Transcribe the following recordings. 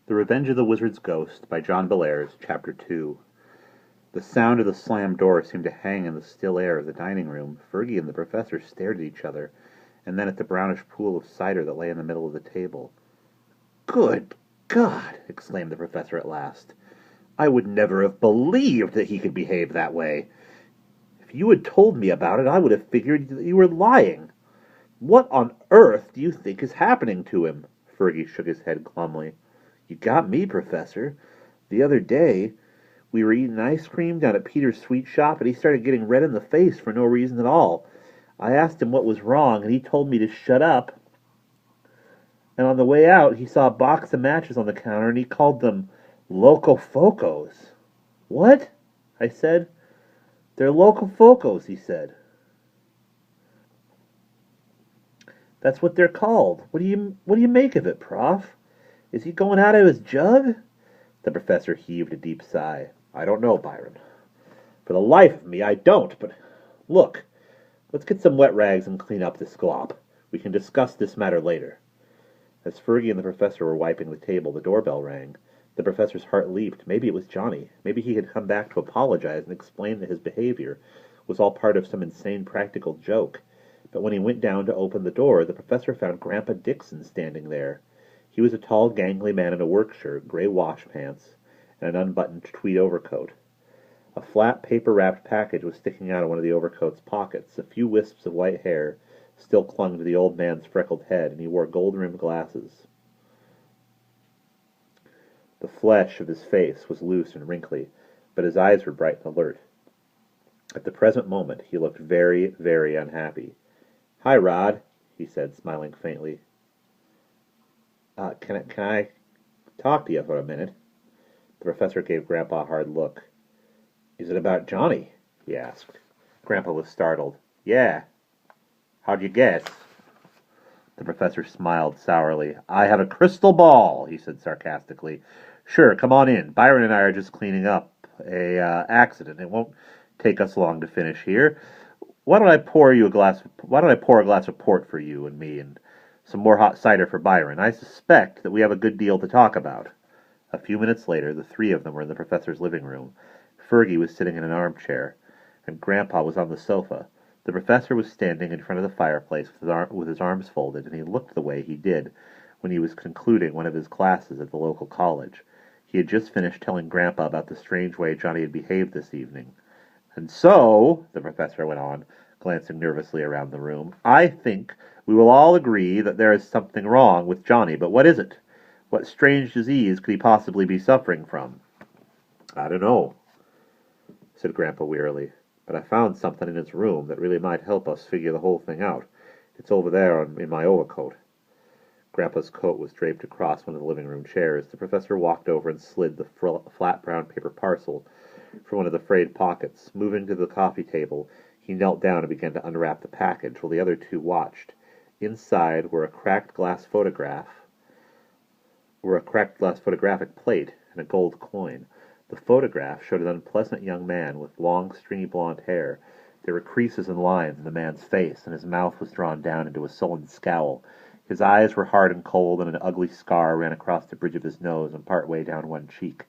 The Revenge of the Wizard's Ghost by John Bellairs, Chapter 2. The sound of the slammed door seemed to hang in the still air of the dining room. Fergie and the Professor stared at each other, and then at the brownish pool of cider that lay in the middle of the table. "Good God!" exclaimed the Professor at last. "I would never have believed that he could behave that way. If you had told me about it, I would have figured that you were lying. What on earth do you think is happening to him?" Fergie shook his head glumly. "You got me, Professor. The other day, we were eating ice cream down at Peter's sweet shop, and he started getting red in the face for no reason at all. I asked him what was wrong, and he told me to shut up. And on the way out, he saw a box of matches on the counter, and he called them Locofocos." "What?" I said. "They're Locofocos," he said. "That's what they're called. What do you make of it, Prof? Is he going out of his jug?" The Professor heaved a deep sigh. "I don't know, Byron. For the life of me, I don't. But look, let's get some wet rags and clean up this glop. We can discuss this matter later." As Fergie and the Professor were wiping the table, the doorbell rang. The Professor's heart leaped. Maybe it was Johnny. Maybe he had come back to apologize and explain that his behavior was all part of some insane practical joke. But when he went down to open the door, the Professor found Grandpa Dixon standing there. He was a tall, gangly man in a work shirt, gray wash pants, and an unbuttoned tweed overcoat. A flat, paper-wrapped package was sticking out of one of the overcoat's pockets. A few wisps of white hair still clung to the old man's freckled head, and he wore gold-rimmed glasses. The flesh of his face was loose and wrinkly, but his eyes were bright and alert. At the present moment, he looked very, very unhappy. "Hi, Rod," he said, smiling faintly. Can I talk to you for a minute?" The Professor gave Grandpa a hard look. "Is it about Johnny?" he asked. Grandpa was startled. "Yeah. How'd you guess?" The Professor smiled sourly. "I have a crystal ball," he said sarcastically. "Sure, come on in. Byron and I are just cleaning up a accident. It won't take us long to finish here. Why don't I pour a glass of port for you and me, and some more hot cider for Byron? I suspect that we have a good deal to talk about." A few minutes later, the three of them were in the Professor's living room. Fergie was sitting in an armchair, and Grandpa was on the sofa. The Professor was standing in front of the fireplace with his arms folded, and he looked the way he did when he was concluding one of his classes at the local college. He had just finished telling Grandpa about the strange way Johnny had behaved this evening. "And so," the Professor went on, glancing nervously around the room, "I think we will all agree that there is something wrong with Johnny, but what is it? What strange disease could he possibly be suffering from?" "I don't know," said Grandpa wearily, "but I found something in his room that really might help us figure the whole thing out. It's over there in my overcoat." Grandpa's coat was draped across one of the living room chairs. The Professor walked over and slid the flat brown paper parcel from one of the frayed pockets. Moving to the coffee table, he knelt down and began to unwrap the package, while the other two watched. Inside were a cracked glass photographic plate and a gold coin. The photograph showed an unpleasant young man with long, stringy blonde hair. There were creases and lines in the man's face, and his mouth was drawn down into a sullen scowl. His eyes were hard and cold, and an ugly scar ran across the bridge of his nose and part way down one cheek.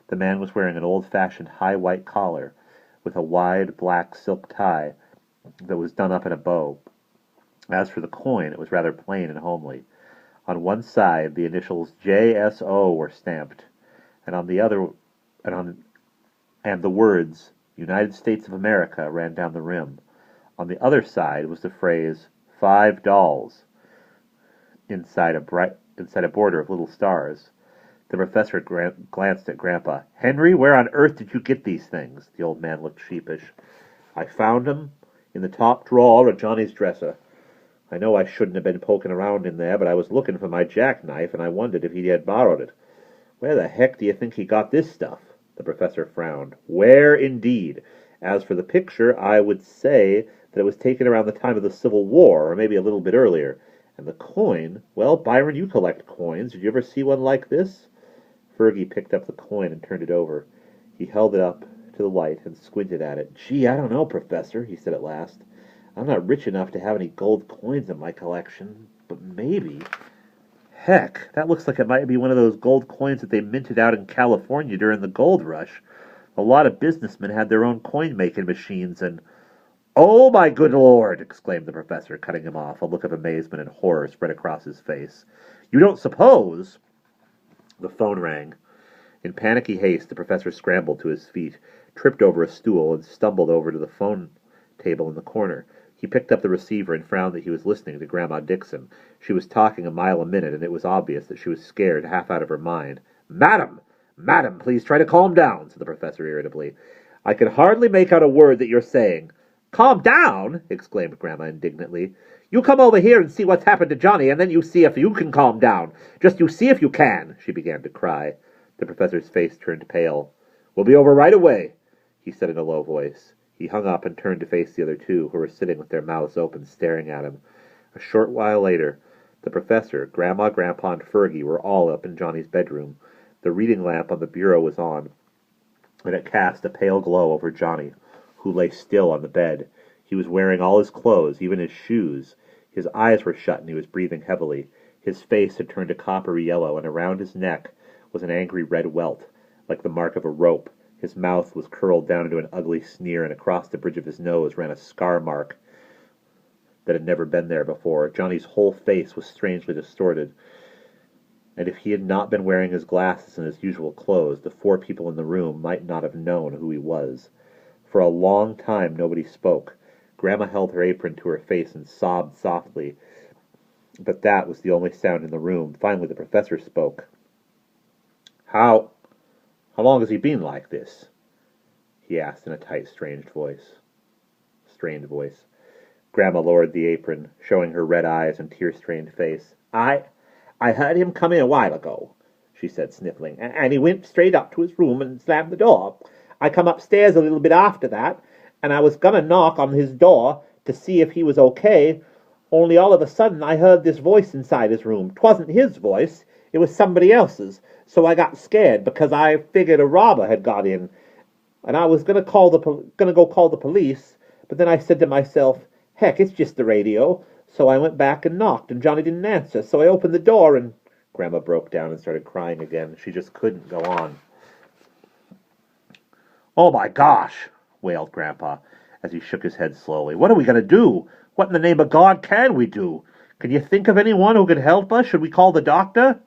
The man was wearing an old-fashioned high white collar with a wide black silk tie that was done up in a bow. As for the coin, it was rather plain and homely. On one side, the initials JSO were stamped, and on the other, and the words United States of America ran down the rim. On the other side was the phrase $5 inside a border of little stars. The Professor glanced at Grandpa. "Henry, where on earth did you get these things?" The old man looked sheepish. "I found 'em in the top drawer of Johnny's dresser. I know I shouldn't have been poking around in there, but I was looking for my jackknife, and I wondered if he had borrowed it. Where the heck do you think he got this stuff?" The Professor frowned. "Where, indeed? As for the picture, I would say that it was taken around the time of the Civil War, or maybe a little bit earlier. And the coin, well, Byron, you collect coins. Did you ever see one like this?" Fergie picked up the coin and turned it over. He held it up to the light and squinted at it. "Gee, I don't know, Professor," he said at last. "I'm not rich enough to have any gold coins in my collection, but maybe..." Heck, that looks like it might be one of those gold coins that they minted out in California during the gold rush. A lot of businessmen had their own coin-making machines, and... "Oh, my good Lord!" exclaimed the professor, cutting him off. A look of amazement and horror spread across his face. "You don't suppose—" The phone rang. In panicky haste, the professor scrambled to his feet, tripped over a stool, and stumbled over to the phone table in the corner. He picked up the receiver and found that he was listening to Grandma Dixon. She was talking a mile a minute, and it was obvious that she was scared half out of her mind. "Madam! Madam, please try to calm down," said the professor irritably. "I can hardly make out a word that you're saying." "Calm down!" exclaimed Grandma indignantly. "You come over here and see what's happened to Johnny, and then you see if you can calm down. Just you see if you can." She began to cry. The professor's face turned pale. "We'll be over right away," he said in a low voice. He hung up and turned to face the other two, who were sitting with their mouths open, staring at him. A short while later, the professor, Grandma, Grandpa, and Fergie were all up in Johnny's bedroom. The reading lamp on the bureau was on, and it cast a pale glow over Johnny, who lay still on the bed. He was wearing all his clothes, even his shoes. His eyes were shut, and he was breathing heavily. His face had turned a coppery yellow, and around his neck was an angry red welt, like the mark of a rope. His mouth was curled down into an ugly sneer, and across the bridge of his nose ran a scar mark that had never been there before. Johnny's whole face was strangely distorted, and if he had not been wearing his glasses and his usual clothes, the four people in the room might not have known who he was. For a long time nobody spoke. Grandma held her apron to her face and sobbed softly, but that was the only sound in the room. Finally the professor spoke. How long has he been like this?" he asked in a tight, strained voice. Grandma lowered the apron, showing her red eyes and tear-stained face. I heard him come in a while ago," she said, sniffling, "and he went straight up to his room and slammed the door. I come upstairs a little bit after that, and I was gonna knock on his door to see if he was okay, only all of a sudden I heard this voice inside his room. 'Twasn't his voice, it was somebody else's, so I got scared because I figured a robber had got in, and I was gonna go call the police, but then I said to myself, heck, it's just the radio, so I went back and knocked, and Johnny didn't answer, so I opened the door and..." Grandma broke down and started crying again. She just couldn't go on. "Oh, my gosh," wailed Grandpa, as he shook his head slowly. "What are we going to do? What in the name of God can we do? Can you think of anyone who could help us? Should we call the doctor?"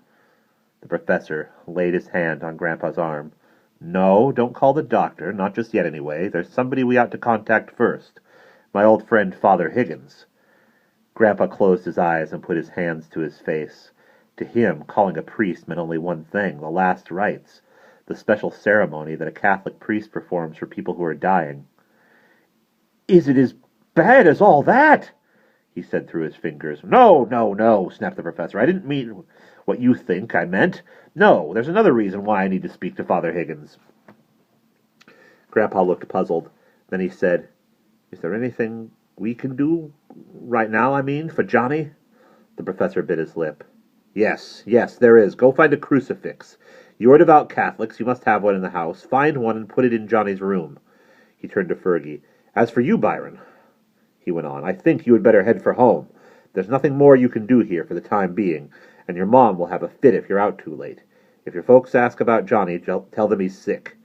The professor laid his hand on Grandpa's arm. "No, don't call the doctor, not just yet anyway. There's somebody we ought to contact first. My old friend Father Higgins." Grandpa closed his eyes and put his hands to his face. To him, calling a priest meant only one thing, the last rites, the special ceremony that a Catholic priest performs for people who are dying. "Is it as bad as all that?" he said through his fingers. No, snapped the professor. "I didn't mean what you think I meant. No, there's another reason why I need to speak to Father Higgins." Grandpa looked puzzled. Then he said, "Is there anything we can do right now, for Johnny?" The professor bit his lip. Yes, there is. Go find a crucifix. You are devout Catholics. You must have one in the house. Find one and put it in Johnny's room." He turned to Fergie. "As for you, Byron," he went on, "I think you had better head for home. There's nothing more you can do here for the time being, and your mom will have a fit if you're out too late. If your folks ask about Johnny, tell them he's sick."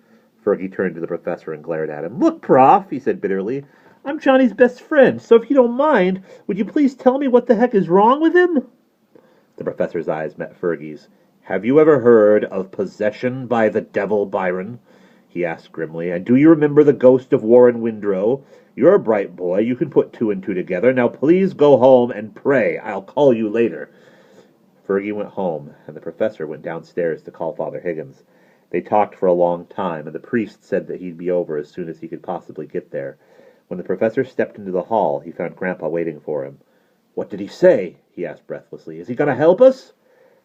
Fergie turned to the professor and glared at him. "Look, Prof," he said bitterly, "I'm Johnny's best friend, so if you don't mind, would you please tell me what the heck is wrong with him?" The professor's eyes met Fergie's. "Have you ever heard of possession by the devil, Byron?" he asked grimly. "And do you remember the ghost of Warren Windrow? You're a bright boy. You can put two and two together. Now please go home and pray. I'll call you later." Fergie went home, and the professor went downstairs to call Father Higgins. They talked for a long time, and the priest said that he'd be over as soon as he could possibly get there. When the professor stepped into the hall, he found Grandpa waiting for him. "What did he say?" he asked breathlessly. "Is he going to help us?"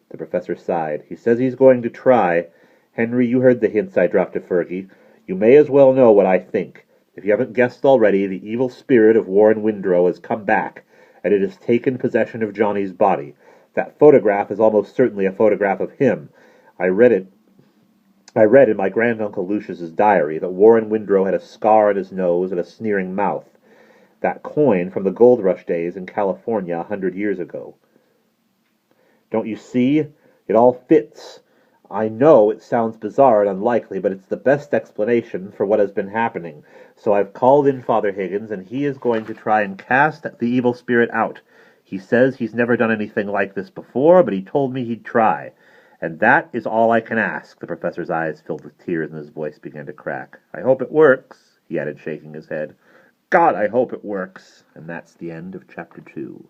The professor sighed. "He says he's going to try. Henry, you heard the hints I dropped to Fergie. You may as well know what I think. If you haven't guessed already, the evil spirit of Warren Windrow has come back, and it has taken possession of Johnny's body. That photograph is almost certainly a photograph of him. I read in my granduncle Lucius's diary that Warren Windrow had a scar on his nose and a sneering mouth. That coin from the gold rush days in California 100 years ago. Don't you see? It all fits. I know it sounds bizarre and unlikely, but it's the best explanation for what has been happening. So I've called in Father Higgins, and he is going to try and cast the evil spirit out. He says he's never done anything like this before, but he told me he'd try. And that is all I can ask. The professor's eyes filled with tears and his voice began to crack. I hope it works, he added, shaking his head. God, I hope it works. And that's the end of Chapter 2.